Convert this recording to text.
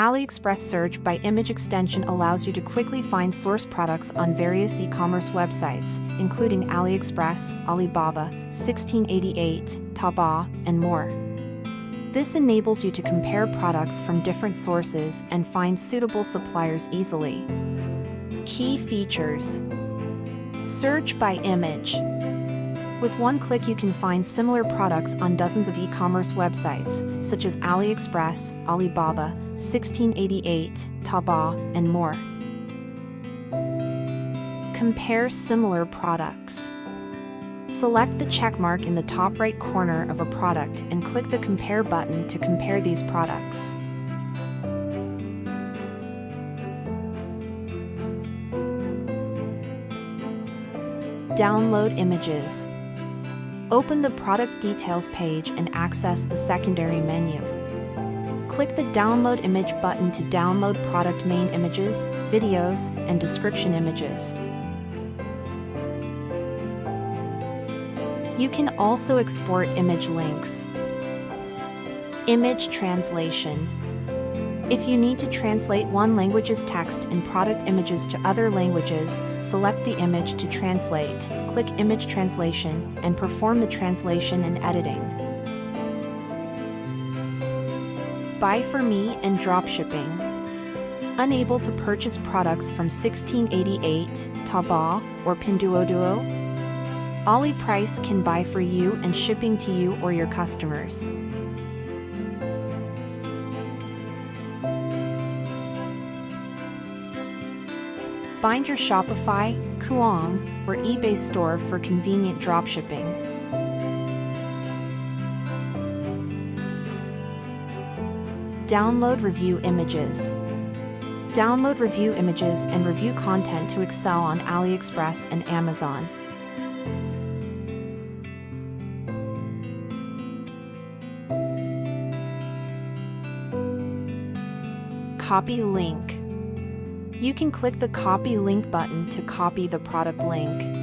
AliExpress search by image extension allows you to quickly find source products on various e-commerce websites, including AliExpress, Alibaba, 1688, Taobao, and more. This enables you to compare products from different sources and find suitable suppliers easily. Key features: search by image. With one click you can find similar products on dozens of e-commerce websites, such as AliExpress, Alibaba, 1688, Taobao, and more. Compare similar products. Select the checkmark in the top right corner of a product and click the Compare button to compare these products. Download images. Open the product details page and access the secondary menu. Click the Download Image button to download product main images, videos, and description images. You can also export image links. Image translation. If you need to translate one language's text and product images to other languages, select the image to translate, click Image Translation, and perform the translation and editing. Buy for me and dropshipping. Unable to purchase products from 1688, Taobao, or Pinduoduo? AliPrice can buy for you and shipping to you or your customers. Find your Shopify, Kuang, or eBay store for convenient dropshipping. Download review images. Download review images and review content to excel on AliExpress and Amazon. Copy link. You can click the Copy Link button to copy the product link.